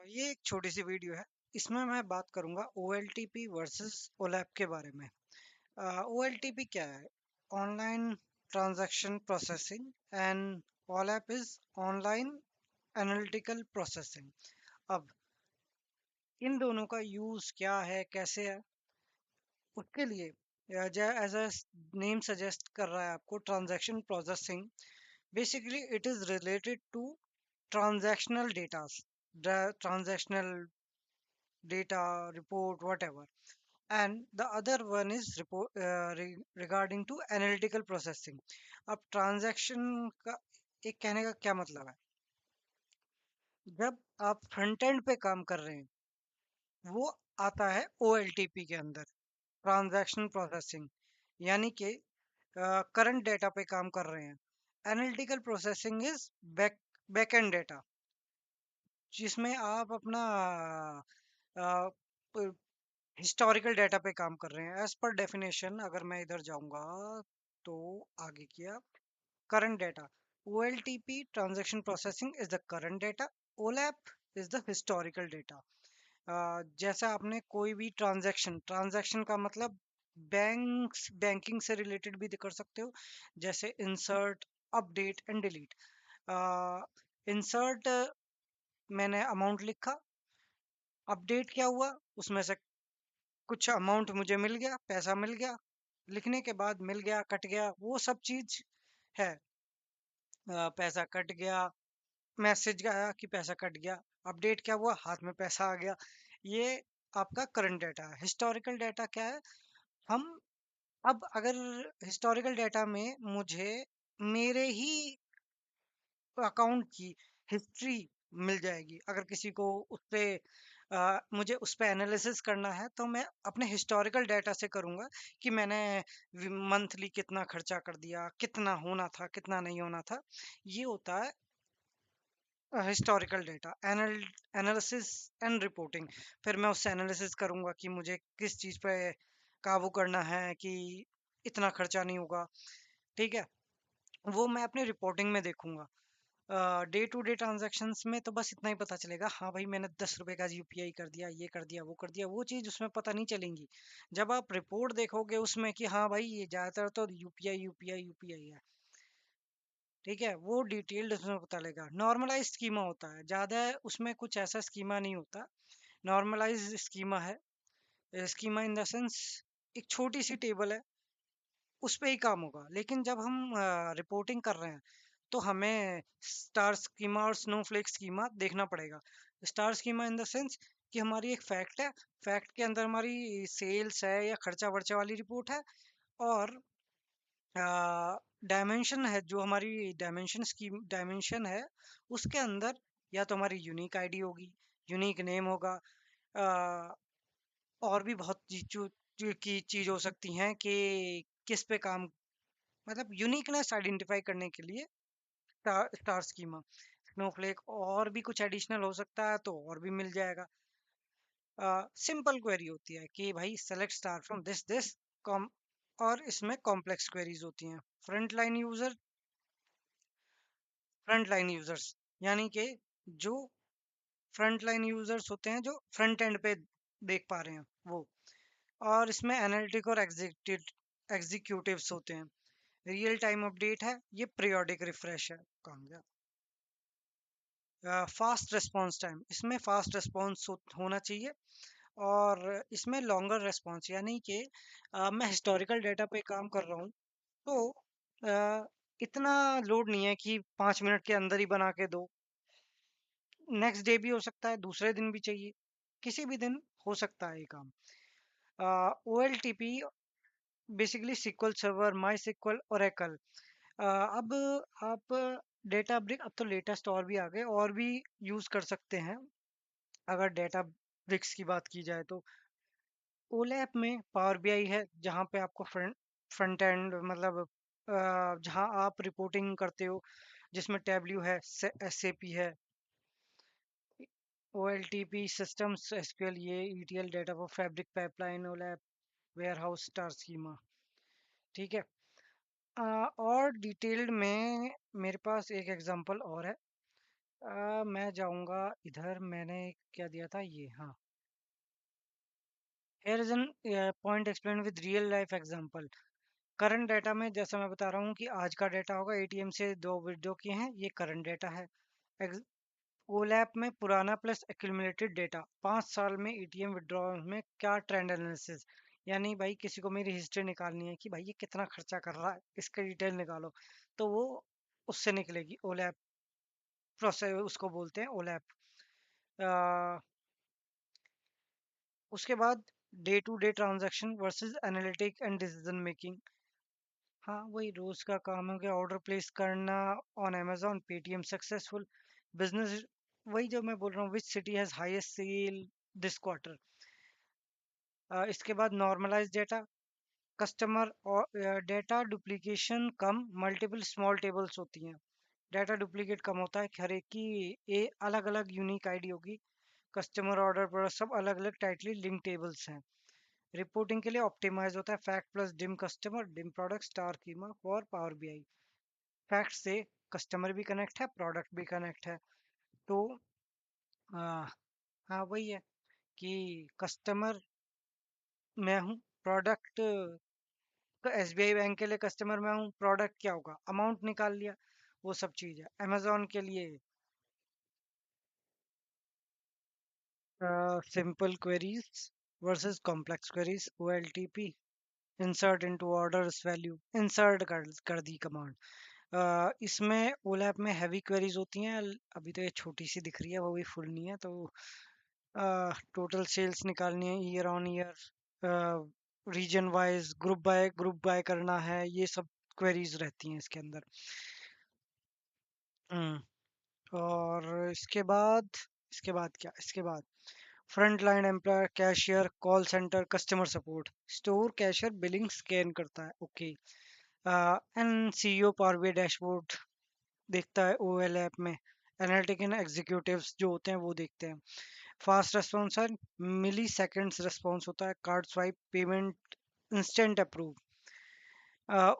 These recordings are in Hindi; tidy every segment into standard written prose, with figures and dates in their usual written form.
ये एक छोटी सी वीडियो है। इसमें मैं बात करूंगा OLTP वर्सेस OLAP के बारे में। OLTP क्या है? Online transaction processing and OLAP is online analytical processing. अब इन दोनों का यूज क्या है, कैसे है, उसके लिए एज अ नेम सजेस्ट कर रहा है आपको transaction processing. Basically it is related to transactional datas, transactional data, report, whatever. And the other one is regarding to analytical processing. अब ट्रांजैक्शन का एक कहने का क्या मतलब है? जब आप फ्रंट एंड पे काम कर रहे हैं, वो आता है OLTP के अंदर, ट्रांजैक्शन प्रोसेसिंग। यानी कि करंट डेटा पे काम कर रहे हैं। Analytical processing is back and data, जिसमें आप अपना हिस्टोरिकल डेटा पे काम कर रहे हैं। एज पर डेफिनेशन अगर मैं इधर जाऊंगा तो आगे किया current data. OLTP transaction processing is the current data, OLAP is the historical data. जैसा आपने कोई भी ट्रांजैक्शन, ट्रांजैक्शन का मतलब बैंकिंग से रिलेटेड भी कर सकते हो, जैसे insert, update and delete. Insert, मैंने अमाउंट लिखा। अपडेट क्या हुआ, उसमें से कुछ अमाउंट मुझे मिल गया, पैसा मिल गया। लिखने के बाद मिल गया, कट गया, वो सब चीज है। पैसा कट गया, मैसेज आया कि पैसा कट गया। अपडेट क्या हुआ, हाथ में पैसा आ गया। ये आपका करंट डेटा है। हिस्टोरिकल डेटा क्या है? हम अब अगर हिस्टोरिकल डेटा में मुझे मेरे ही अकाउंट की हिस्ट्री मिल जाएगी। अगर किसी को उस पे मुझे उस पे एनालिसिस करना है तो मैं अपने हिस्टोरिकल डेटा से करूंगा कि मैंने मंथली कितना खर्चा कर दिया, कितना होना था, कितना नहीं होना था। ये होता है historical data. Analysis and reporting, फिर मैं उससे एनालिसिस करूंगा कि मुझे किस चीज पे काबू करना है कि इतना खर्चा नहीं होगा। ठीक है, वो मैं अपने रिपोर्टिंग में देखूंगा। डे टू डे ट्रांजैक्शंस में तो बस इतना ही पता चलेगा, हाँ भाई मैंने 10 रुपए का UPI कर दिया, ये कर दिया, वो कर दिया, वो चीज उसमें पता नहीं चलेंगी। जब आप रिपोर्ट देखोगे उसमें कि हाँ भाई ये ज्यादातर तो UPI UPI UPI है, ठीक है, वो डिटेल्ड उसमें पता लगेगा। नॉर्मलाइज स्कीमा होता है, ज्यादा उसमें कुछ ऐसा स्कीमा नहीं होता। नॉर्मलाइज स्कीमा है, स्कीमा इन द सेंस एक छोटी सी टेबल है, उस पे ही काम होगा। लेकिन जब हम रिपोर्टिंग कर रहे हैं तो हमें स्टार स्कीमा और स्नोफ्लेक स्कीमा देखना पड़ेगा। Star schema in the sense कि हमारी एक फैक्ट है, फैक्ट के अंदर हमारी सेल्स है या खर्चा वर्चा वाली रिपोर्ट है। और डायमेंशन है, जो हमारी डायमेंशन स्कीम डायमेंशन है, उसके अंदर या तो हमारी यूनिक आईडी होगी, यूनिक नेम होगा। अ, और भी बहुत की चीज हो सकती हैं कि किस पे काम, मतलब यूनिकनेस आइडेंटिफाई करने के लिए स्टार स्कीमा। स्नोफ्लेक और भी कुछ एडिशनल हो सकता है तो और भी मिल जाएगा। सिंपल क्वेरी होती है कि भाई select star from this this com, और इसमें कॉम्प्लेक्स क्वेरीज होती हैं। Front line user, front line users यानी कि जो फ्रंट लाइन यूजर्स होते हैं, जो फ्रंट एंड पे देख पा रहे हैं वो। और इसमें एनालिटिक और एग्जीक्यूटिव्स होते हैं। रियल टाइम अपडेट है, ये पीरियोडिक रिफ्रेश है। काम फास्ट रेस्पॉन्स टाइम, इसमें फास्ट रेस्पॉन्स होना चाहिए। और इसमें लॉन्गर रेस्पॉन्स, यानी कि मैं हिस्टोरिकल डेटा पे काम कर रहा हूँ तो इतना लोड नहीं है कि 5 मिनट के अंदर ही बना के दो। नेक्स्ट डे भी हो सकता है, दूसरे दिन भी चाहिए, किसी भी दिन हो सकता है ये काम। OLTP बेसिकली SQL सर्वर, माई सिक्वल, ओरेकल। अब आप डेटा ब्रिक, अब तो लेटेस्ट और भी आ गए, और भी यूज कर सकते हैं। अगर डेटा ब्रिक्स की बात की जाए तो ओलैप में पावर BI है, जहाँ पे आपको फ्रंट एंड मतलब जहाँ आप रिपोर्टिंग करते हो, जिसमें टैब्ल्यू है, SAP है। OLTP सिस्टम्स, SQL, ये ETL data for fabric, pipeline, OLAP, warehouse, star schema. ठीक है। और डिटेल्ड में मेरे पास एक एग्जांपल और है। मैं जाऊंगा इधर, मैंने क्या दिया था ये, हाँ। Here is an point explained with real life example. Current data में जैसा मैं बता रहा हूँ कि आज का डाटा होगा, एटीएम से दो विड्रॉ किए हैं, ये करंट डाटा है। ओलैप में पुराना प्लस एक्यूमुलेटेड डेटा, 5 साल में एटीएम विड्रॉल में क्या ट्रेंड एनालिसिस। यानी भाई किसी को मेरी हिस्ट्री निकालनी है कि भाई ये कितना खर्चा कर रहा है, इसका डिटेल निकालो, तो वो उससे निकलेगी। ओलैप प्रोसेस उसको बोलते हैं, ओलैप। उसके बाद day to day transaction versus analytic and decision making. हाँ, वही रोज का काम हो गया, ऑर्डर प्लेस करना on Amazon, Paytm successful business. वही जो मैं बोल रहा हूँ, which city has highest sale this quarter. इसके बाद नॉर्मलाइज डेटा, कस्टमर और डेटा डुप्लीकेशन कम, मल्टीपल स्मॉल टेबल्स होती हैं। डाटा डुप्लीकेट कम होता है, हर एक की अलग अलग यूनिक आईडी होगी। कस्टमर ऑर्डर पर सब अलग अलग टाइटली लिंक टेबल्स हैं। रिपोर्टिंग के लिए ऑप्टिमाइज होता है, fact plus dim customer dim product star keema for power BI. Fact से कस्टमर भी कनेक्ट है, प्रोडक्ट भी कनेक्ट है। तो आ, हाँ वही है कि कस्टमर मैं हूँ, प्रोडक्ट एसबीआई बैंक के लिए कस्टमर मैं हूँ, प्रोडक्ट क्या होगा, अमाउंट निकाल लिया, वो सब चीज़ है। अमेजोन के लिए simple queries versus complex queries, OLTP. Insert into orders value, insert कर दी कमांड। इसमें ओलैप में हैवी क्वेरीज होती हैं। अभी तो ये छोटी सी दिख रही है, वो भी फुल नहीं है। तो टोटल सेल्स निकालनी है, year on year, region wise, group by करना है, ये सब क्वेरीज रहती हैं इसके अंदर। हम्म। और इसके बाद क्या, इसके बाद front line employ, cashier, call centre, customer support. Store cashier billing scan करता है, okay. And CEO power BI dashboard देखता है ओएल ऐप में। एनालिटिक एंड एग्जीक्यूटिव्स जो होते हैं वो देखते हैं। फास्ट रेस्पॉन्स है, मिली सेकेंड्स रेस्पॉन्स होता है। Card swipe, payment instant approve.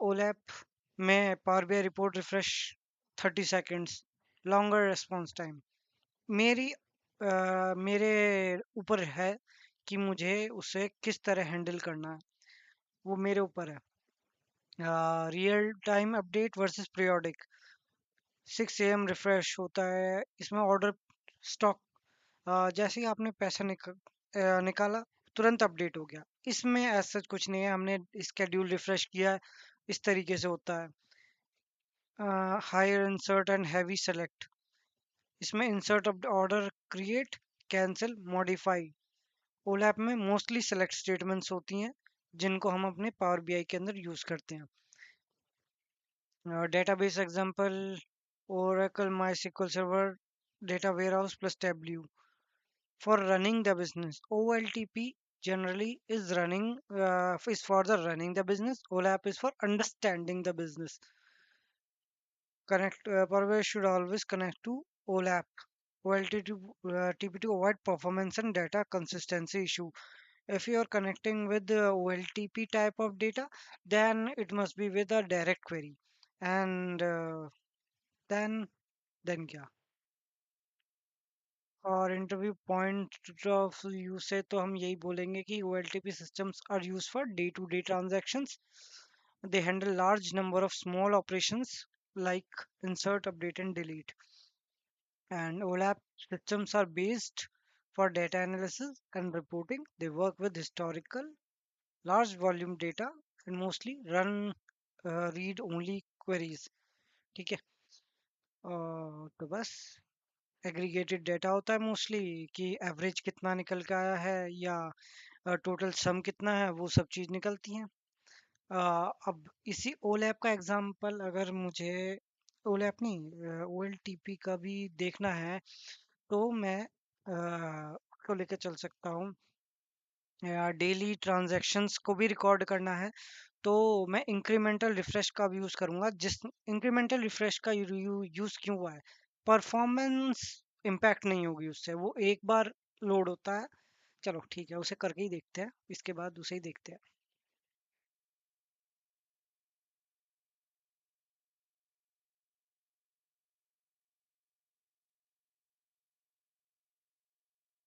OLAP में power BI report refresh 30 seconds, longer response time. मेरे ऊपर है कि मुझे उसे किस तरह हैंडल करना है, वो मेरे ऊपर है। Real time update versus periodic, 6 AM refresh होता है इसमें। ऑर्डर स्टॉक, जैसे ही आपने पैसा निकाला, तुरंत अपडेट हो गया। इसमें ऐसा कुछ नहीं है, हमने स्केड्यूल रिफ्रेश किया है, इस तरीके से होता है। Higher insert and heavy select, इसमें insert order, create, cancel, modify. OLAP में मोस्टली सेलेक्ट स्टेटमेंट्स होती हैं जिनको हम अपने पावर बीआई के अंदर यूज करते हैं। Database example, Oracle my server, data warehouse plus tableau. For running the business, OLTP generally is for the running the business. OLAP is for understanding the business. Power should always connect to OLAP. OLTP to avoid performance and data consistency issue. If you are connecting with the OLTP type of data, then it must be with a direct query. And then then क्या, और इंटरव्यू पॉइंट ऑफ व्यू से तो हम यही बोलेंगे कि OLTP systems are used for day-to-day transactions. They handle large number of small operations like insert, update, and delete. And OLAP systems are based for data analysis and reporting. They work with historical, large volume data and mostly run read only queries. ठीक है। तो बस एग्रीगेटेड डेटा होता है मोस्टली, कि एवरेज कितना निकल के आया है या टोटल सम कितना है, वो सब चीज़ निकलती हैं। अब इसी ओलैप का एग्जांपल अगर मुझे, ओलैप नहीं, OLTP का भी देखना है, तो मैं उसको लेके चल सकता हूँ। डेली ट्रांजैक्शंस को भी रिकॉर्ड करना है, तो मैं इंक्रीमेंटल रिफ्रेश का भी यूज़ करूँगा। जिस इंक्रीमेंटल रिफ्रेश का यूज़ क्यों हुआ है, परफॉर्मेंस इम्पैक्ट नहीं होगी उससे, वो एक बार लोड होता है। चलो ठीक है, उसे करके ही देखते हैं, इसके बाद उसे ही देखते हैं।